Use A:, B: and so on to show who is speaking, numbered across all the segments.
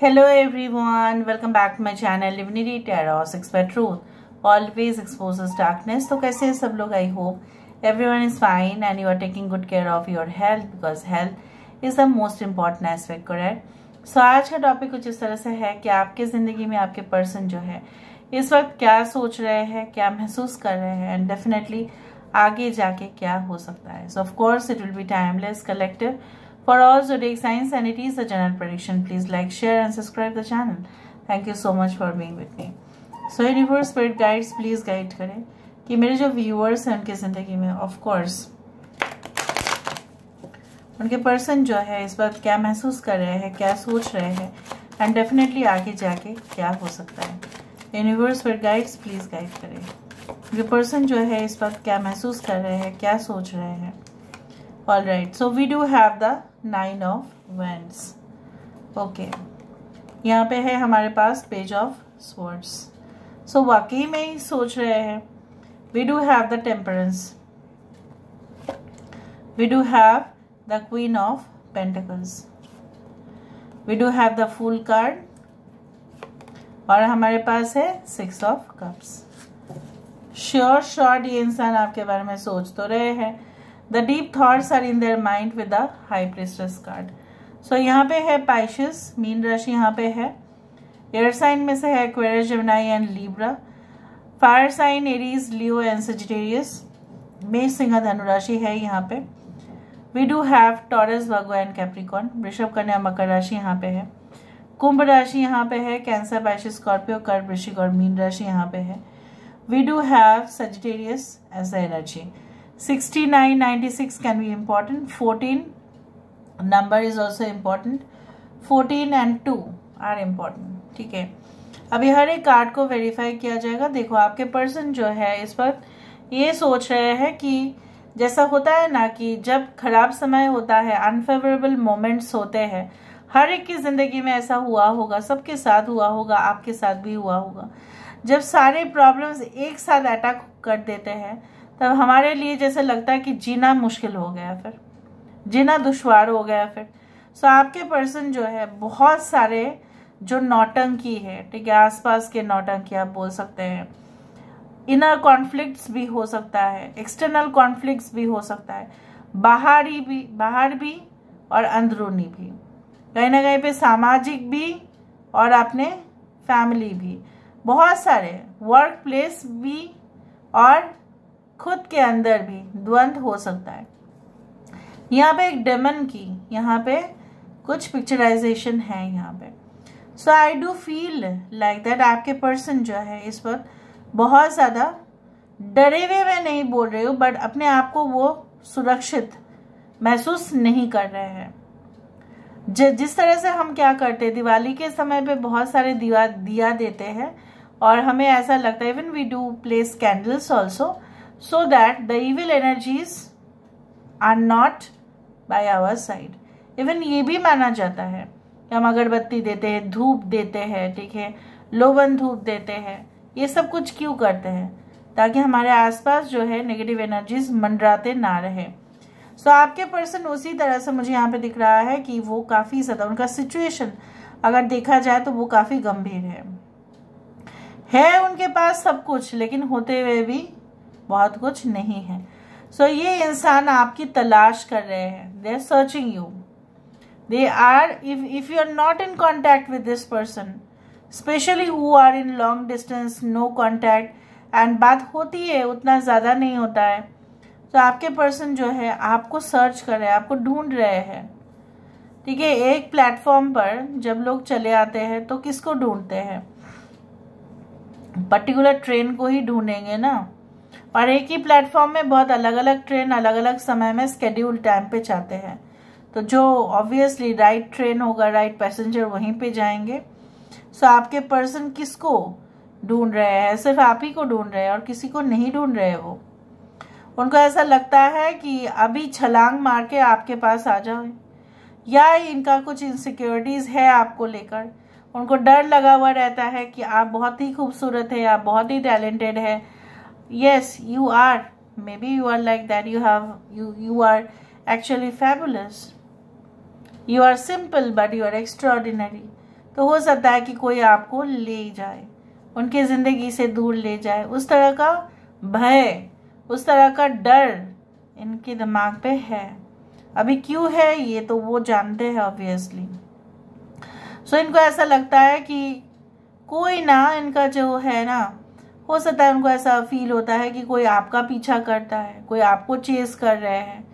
A: Hello everyone, welcome back to my channel Divinity Tarot 6 by Truth always exposes darkness। तो कैसे हैं सब लोग? I hope everyone is fine and you are taking good care of your health because health is the most important aspect, correct? So आज का topic कुछ इस तरह से है कि आपके ज़िंदगी में आपके पर्सन जो है इस वक्त क्या सोच रहे हैं, क्या महसूस कर रहे हैं एंड डेफिनेटली आगे जाके क्या हो सकता है। सो of course it will be timeless collective for all zodiac signs and it is a general prediction. Please like, share and subscribe the channel. Thank you so much for being with me. So universe spirit guides please guide करें कि मेरे जो viewers हैं उनके ज़िंदगी में of course उनके person जो है इस वक्त क्या महसूस कर रहे हैं, क्या सोच रहे हैं एंड डेफिनेटली आगे जाके क्या हो सकता है। Universe spirit guides please guide करें उनके पर्सन जो है इस वक्त क्या महसूस कर रहे हैं, क्या सोच रहे हैं। All right, so we do have the 9 of Wands. Okay, यहाँ पे है हमारे पास Page of Swords. So वाकई में ही सोच रहे हैं। We do have the Temperance. We do have the Queen of Pentacles. We do have the Fool card. और हमारे पास है Six of Cups. Sure ये इंसान आपके बारे में सोच तो रहे हैं। The deep thoughts are in their mind with the High Priestess card. So यहाँ पे है Pisces, मीन राशि यहाँ पे है। एयर साइन में से है Aquarius, Gemini and Libra. Fire sign Aries, Leo and Sagittarius. मेष, सिंह, धनु राशि है यहाँ पे। We do have Taurus, Virgo and Capricorn. वृषभ, कन्या, मकर राशि यहाँ पे है। कुंभ राशि यहाँ पे है। कैंसर, Pisces, स्कॉर्पियो, कर्क, वृश्चिक और मीन राशि यहाँ पे है। We do have Sagittarius as the energy. 69, 96 can be important. 14 number is also important. 14 and 2 are important. ठीक है, अभी हर एक कार्ड को वेरीफाई किया जाएगा। देखो आपके पर्सन जो है इस वक्त ये सोच रहे हैं कि जैसा होता है ना कि जब खराब समय होता है, अनफेवरेबल मोमेंट्स होते हैं, हर एक की जिंदगी में ऐसा हुआ होगा, सबके साथ हुआ होगा, आपके साथ भी हुआ होगा। जब सारे प्रॉब्लम्स एक साथ अटैक कर देते हैं तब हमारे लिए जैसे लगता है कि जीना मुश्किल हो गया, फिर जीना दुश्वार हो गया फिर। सो आपके पर्सन जो है बहुत सारे जो नौटंकी है, ठीक है, आसपास के नौटंकी आप बोल सकते हैं। इनर कॉन्फ्लिक्ट्स भी हो सकता है, एक्सटर्नल कॉन्फ्लिक्ट्स भी हो सकता है, बाहर भी और अंदरूनी भी, कहीं ना कहीं पे सामाजिक भी और अपने फैमिली भी, बहुत सारे वर्क प्लेस भी और खुद के अंदर भी द्वंद्व हो सकता है। यहाँ पे एक डेमन की यहाँ पे कुछ पिक्चराइजेशन है यहाँ पे। So I do feel like that आपके पर्सन जो है इस वक्त बहुत ज़्यादा डरे हुए, मैं नहीं बोल रही हूँ, बट अपने आप को वो सुरक्षित महसूस नहीं कर रहे हैं। जिस तरह से हम क्या करते हैं, दिवाली के समय पे बहुत सारे दिया देते हैं और हमें ऐसा लगता है, even we do place candles also so that the evil energies are not by our side. Even ये भी माना जाता है कि हम अगरबत्ती देते हैं, धूप देते हैं, ठीक है, लोवन धूप देते हैं। ये सब कुछ क्यों करते हैं? ताकि हमारे आसपास जो है नेगेटिव एनर्जीज मंडराते ना रहे। सो आपके पर्सन उसी तरह से मुझे यहाँ पे दिख रहा है कि वो काफ़ी ज़्यादा, उनका सिचुएशन अगर देखा जाए तो वो काफ़ी गंभीर है उनके पास सब कुछ, लेकिन होते हुए भी बहुत कुछ नहीं है। सो ये इंसान आपकी तलाश कर रहे हैं, they are searching you, they are, if you are not in contact with this person, specially who are in long distance, no contact and बात होती है उतना ज़्यादा नहीं होता है, तो आपके पर्सन जो है आपको सर्च कर रहे हैं, आपको ढूंढ रहे हैं। ठीक है, एक प्लेटफॉर्म पर जब लोग चले आते हैं तो किसको ढूंढते हैं? पर्टिकुलर ट्रेन को ही ढूंढेंगे ना, और एक ही प्लेटफॉर्म में बहुत अलग अलग ट्रेन अलग अलग समय में स्केड्यूल टाइम पे जाते हैं, तो जो ऑब्वियसली राइट ट्रेन होगा, राइट पैसेंजर वहीं पे जाएंगे। सो आपके पर्सन किसको ढूंढ रहे हैं? सिर्फ आप ही को ढूंढ रहे हैं और किसी को नहीं ढूंढ रहे। वो उनको ऐसा लगता है कि अभी छलांग मार के आपके पास आ जाए, या इनका कुछ इनसिक्योरिटीज है आपको लेकर, उनको डर लगा हुआ रहता है कि आप बहुत ही खूबसूरत है, आप बहुत ही टैलेंटेड है। Yes, you are. Maybe you are like that. You are actually fabulous. You are simple, but you are extraordinary. तो हो सकता है कि कोई आपको ले जाए, उनकी ज़िंदगी से दूर ले जाए। उस तरह का भय, उस तरह का डर इनके दिमाग पे है। अभी क्यों है ये तो वो जानते हैं ऑब्वियसली। सो इनको ऐसा लगता है कि कोई ना, इनका जो है ना, हो सकता है उनको ऐसा फील होता है कि कोई आपका पीछा करता है, कोई आपको चेस कर रहे हैं,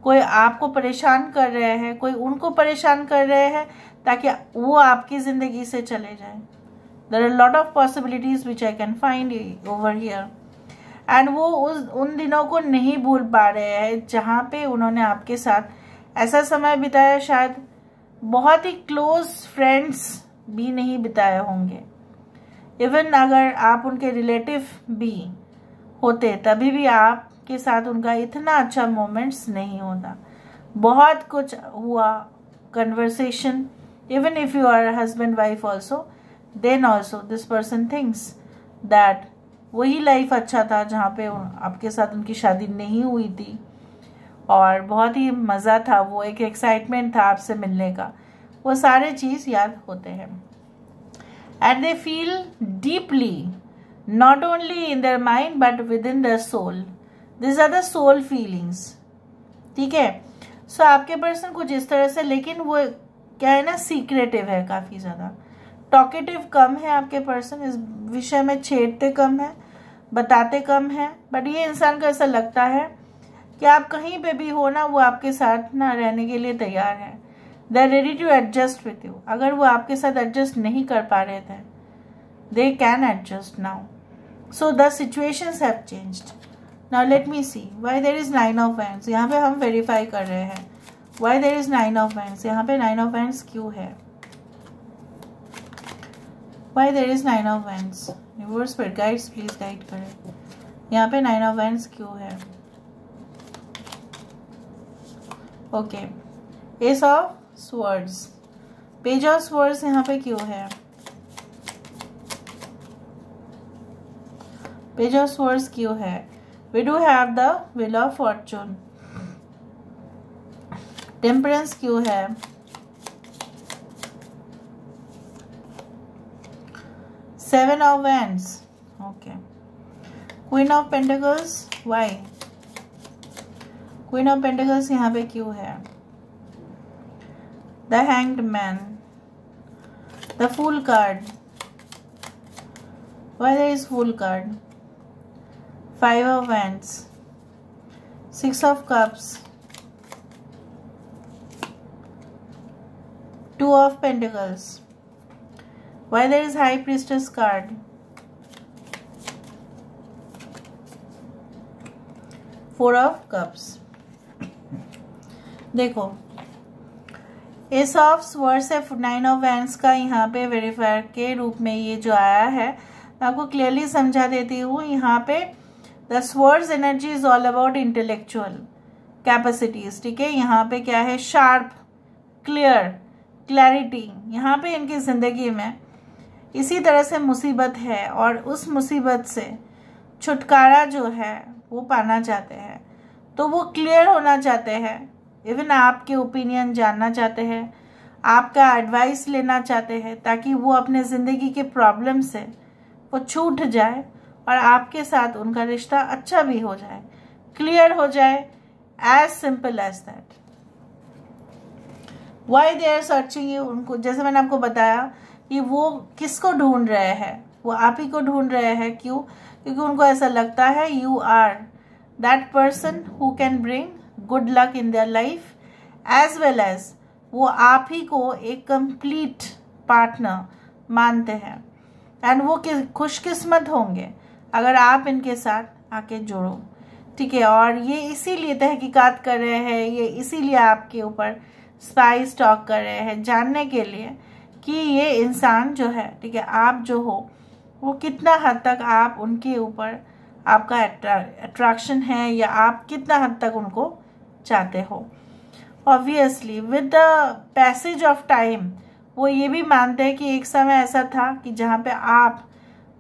A: कोई आपको परेशान कर रहे हैं, कोई उनको परेशान कर रहे हैं ताकि वो आपकी ज़िंदगी से चले जाएं। There are lot of possibilities which I can find over here. And वो उन दिनों को नहीं भूल पा रहे हैं जहाँ पे उन्होंने आपके साथ ऐसा समय बिताया, शायद बहुत ही क्लोज फ्रेंड्स भी नहीं बिताए होंगे। इवन अगर आप उनके रिलेटिव भी होते तभी भी आपके साथ उनका इतना अच्छा मोमेंट्स नहीं होता। बहुत कुछ हुआ, conversation, even if you are husband wife also, then also this person thinks that वही लाइफ अच्छा था जहाँ पे आपके साथ उनकी शादी नहीं हुई थी और बहुत ही मज़ा था, वो एक एक्साइटमेंट था आपसे मिलने का, वो सारे चीज़ याद होते हैं। And they feel deeply, not only in their mind but within their soul. These are the soul feelings. ठीक है। सो आपके पर्सन कुछ इस तरह से, लेकिन वो क्या है ना, सीक्रेटिव है, काफ़ी ज़्यादा टॉकेटिव कम है आपके पर्सन, इस विषय में छेड़ते कम है, बताते कम है। बट ये इंसान को ऐसा लगता है कि आप कहीं पे भी हो ना, वो आपके साथ ना रहने के लिए तैयार है। They are ready to adjust with you. अगर वो आपके साथ एडजस्ट नहीं कर पा रहे थे, they can adjust now. So the situations have changed. Now let me see why there is 9 of wands. यहाँ पे हम वेरीफाई कर रहे हैं why there is 9 of wands. यहाँ पे 9 ऑफ वैंड्स क्यों है, why there is 9 of wands. Universe spirit guides please guide करें, यहाँ पे 9 ऑफ वैंड्स क्यों है। Okay, ace of swords, page of swords यहाँ पे क्यों है, पेज ऑफ स्वर्ड्स क्यों है। We do have the wheel of fortune, temperance क्यों है, seven of wands, okay, queen of pentacles, why, queen of pentacles यहाँ पे क्यों है, the hanged man, the fool card, why there is fool card, 5 of wands, 6 of cups, 2 of pentacles, why there is high priestess card, 4 of cups। देखो, S of sword से 9 of wands का यहाँ पे verifier के रूप में ये जो आया है, मैं आपको क्लियरली समझा देती हूँ। यहाँ पे the swords energy is all about intellectual capacities. ठीक है, यहाँ पे क्या है, शार्प, क्लियर, क्लैरिटी। यहाँ पे इनकी ज़िंदगी में इसी तरह से मुसीबत है और उस मुसीबत से छुटकारा जो है वो पाना चाहते हैं, तो वो क्लियर होना चाहते हैं। इवन आपके ओपिनियन जानना चाहते हैं, आपका एडवाइस लेना चाहते हैं, ताकि वो अपने ज़िंदगी के प्रॉब्लम से वो छूट जाए और आपके साथ उनका रिश्ता अच्छा भी हो जाए, क्लियर हो जाए, as simple as that. Why they are searching you, उनको जैसे मैंने आपको बताया कि वो किसको ढूंढ रहे हैं, वो आप ही को ढूंढ रहे हैं। क्यों? क्योंकि उनको ऐसा लगता है you are that person who can bring good luck in their life, as well as वो आप ही को एक कंप्लीट पार्टनर मानते हैं। एंड वो खुशकिस्मत होंगे अगर आप इनके साथ आके जुड़ो। ठीक है, और ये इसीलिए तहकीकात कर रहे हैं, ये इसीलिए आपके ऊपर स्पाई स्टॉक कर रहे हैं, जानने के लिए कि ये इंसान जो है, ठीक है, आप जो हो वो कितना हद तक आप उनके ऊपर आपका अट्रैक्शन है, या आप कितना हद तक उनको चाहते हो। Obviously with the passage of time वो ये भी मानते हैं कि एक समय ऐसा था कि जहाँ पे आप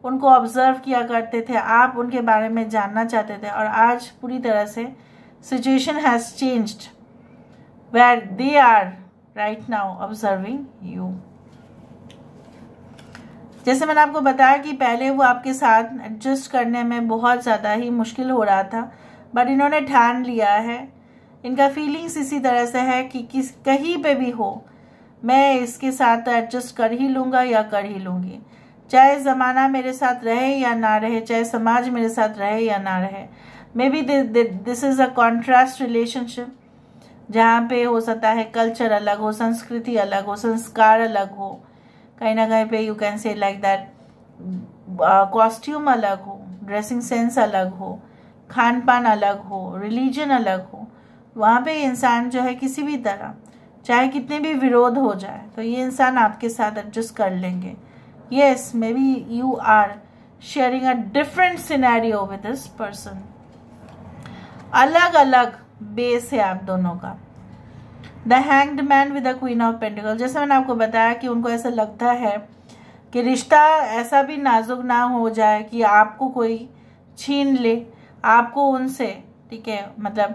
A: उनको ऑब्जर्व किया करते थे, आप उनके बारे में जानना चाहते थे, और आज पूरी तरह से situation has changed where they are right now observing you. जैसे मैंने आपको बताया कि पहले वो आपके साथ एडजस्ट करने में बहुत ज़्यादा ही मुश्किल हो रहा था, बट इन्होंने ठान लिया है। इनका फीलिंग्स इसी तरह से है कि कहीं पे भी हो मैं इसके साथ एडजस्ट कर ही लूँगा या कर ही लूँगी, चाहे ज़माना मेरे साथ रहे या ना रहे, चाहे समाज मेरे साथ रहे या ना रहे। May be this is a contrast relationship, जहाँ पे हो सकता है कल्चर अलग हो, संस्कृति अलग हो, संस्कार अलग हो, कहीं ना कहीं पे यू कैन से लाइक दैट कॉस्ट्यूम अलग हो, ड्रेसिंग सेंस अलग हो, खान पान अलग हो, रिलीजन अलग हो। वहाँ पे इंसान जो है किसी भी तरह चाहे कितने भी विरोध हो जाए तो ये इंसान आपके साथ एडजस्ट कर लेंगे। Yes, maybe you are sharing a different scenario with this person, अलग अलग बेस है आप दोनों का। The hanged man with the queen of pentacle, जैसे मैंने आपको बताया कि उनको ऐसा लगता है कि रिश्ता ऐसा भी नाजुक ना हो जाए कि आपको कोई छीन ले, आपको उनसे, ठीक है, मतलब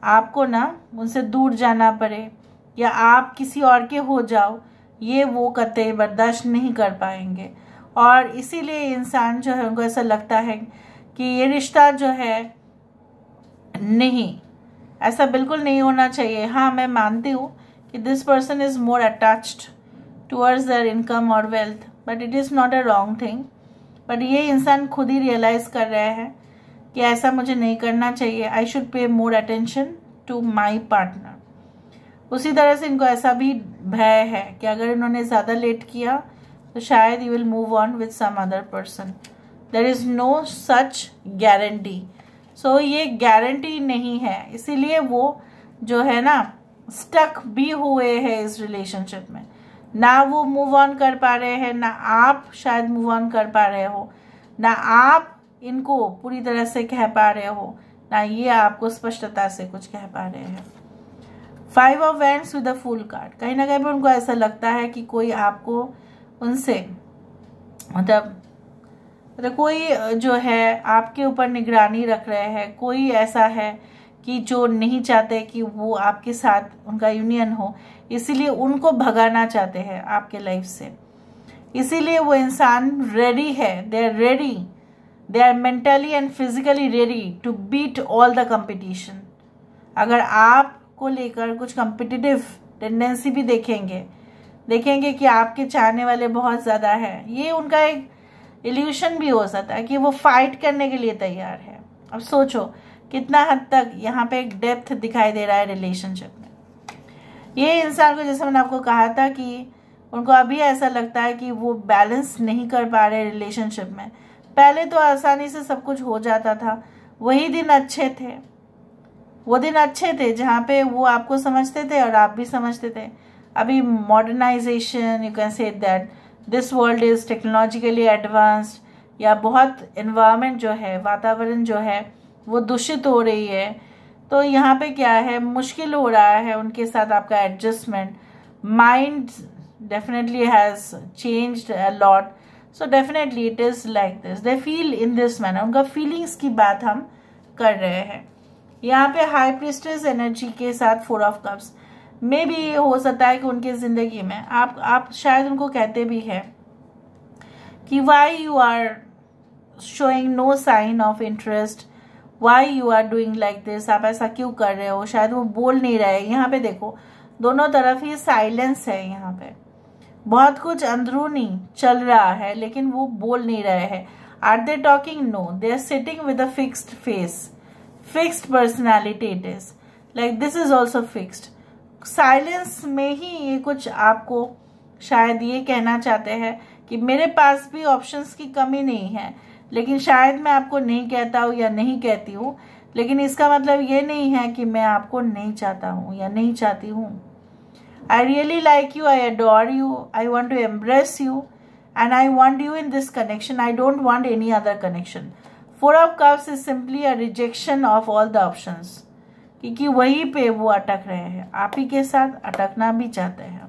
A: आपको ना उनसे दूर जाना पड़े या आप किसी और के हो जाओ, ये वो कतई बर्दाश्त नहीं कर पाएंगे। और इसीलिए इंसान जो है उनको ऐसा लगता है कि ये रिश्ता जो है नहीं, ऐसा बिल्कुल नहीं होना चाहिए। हाँ, मैं मानती हूँ कि this person is more attached towards their income और wealth, but it is not a wrong thing. But ये इंसान खुद ही रियलाइज कर रहे हैं कि ऐसा मुझे नहीं करना चाहिए, I should pay more attention to my partner. उसी तरह से इनको ऐसा भी भय है कि अगर इन्होंने ज़्यादा लेट किया तो शायद you will move on with some other person. There is no such guarantee. So ये गारंटी नहीं है, इसीलिए वो जो है ना स्टक भी हुए हैं इस रिलेशनशिप में। ना वो मूव ऑन कर पा रहे हैं, ना आप शायद मूव ऑन कर पा रहे हो, ना आप इनको पूरी तरह से कह पा रहे हो, ना ये आपको स्पष्टता से कुछ कह पा रहे हैं। 5 of wands with a fool card, कहीं ना कहीं पर उनको ऐसा लगता है कि कोई आपको उनसे मतलब कोई जो है आपके ऊपर निगरानी रख रहे हैं, कोई ऐसा है कि जो नहीं चाहते कि वो आपके साथ उनका यूनियन हो, इसीलिए उनको भगाना चाहते हैं आपके लाइफ से। इसीलिए वो इंसान रेडी है, they are ready, they are mentally and physically ready to beat all the competition. अगर आपको लेकर कुछ कंपिटिटिव टेंडेंसी भी देखेंगे कि आपके चाहने वाले बहुत ज़्यादा है, ये उनका एक इल्यूशन भी हो सकता है कि वो फाइट करने के लिए तैयार है। अब सोचो कितना हद तक यहाँ पे एक डेप्थ दिखाई दे रहा है रिलेशनशिप में। ये इंसान को, जैसे मैंने आपको कहा था कि उनको अभी ऐसा लगता है कि वो बैलेंस नहीं कर पा रहे रिलेशनशिप में। पहले तो आसानी से सब कुछ हो जाता था, वही दिन अच्छे थे, वो दिन अच्छे थे जहाँ पे वो आपको समझते थे और आप भी समझते थे। अभी modernization, you can say that this world is technologically advanced, या बहुत एनवायरनमेंट जो है, वातावरण जो है वो दूषित हो रही है, तो यहाँ पे क्या है, मुश्किल हो रहा है उनके साथ आपका adjustment. Mind definitely has changed a lot, so definitely it is like this, they feel in this manner. उनका फीलिंग्स की बात हम कर रहे हैं। यहाँ पे हाई प्रीस्टेस एनर्जी के साथ 4 ऑफ कप्स में भी हो सकता है कि उनकी ज़िंदगी में आप शायद उनको कहते भी हैं कि why you are showing no sign of interest, why you are doing like this, आप ऐसा क्यों कर रहे हो। शायद वो बोल नहीं रहे। यहाँ पे देखो दोनों तरफ ही साइलेंस है, यहाँ पे बहुत कुछ अंदरूनी चल रहा है लेकिन वो बोल नहीं रहे हैं। Are they talking? No, they are sitting with a fixed face, fixed personality. It is like this is also fixed. Silence में ही ये कुछ आपको शायद ये कहना चाहते हैं कि मेरे पास भी ऑप्शंस की कमी नहीं है, लेकिन शायद मैं आपको नहीं कहता हूँ या नहीं कहती हूँ, लेकिन इसका मतलब ये नहीं है कि मैं आपको नहीं चाहता हूँ या नहीं चाहती हूँ। I really like you, I adore you, I want to embrace you, and I want you in this connection. I don't want any other connection. 4 of Cups is simply a rejection of all the options. क्योंकि वहीं पे वो अटक रहे हैं, आप ही के साथ अटकना भी चाहते हैं।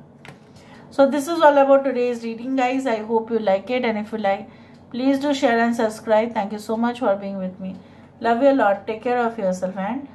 A: So this is all about today's reading, guys. I hope you like it, and if you like, please do share and subscribe. Thank you so much for being with me. Love you a lot. Take care of yourself and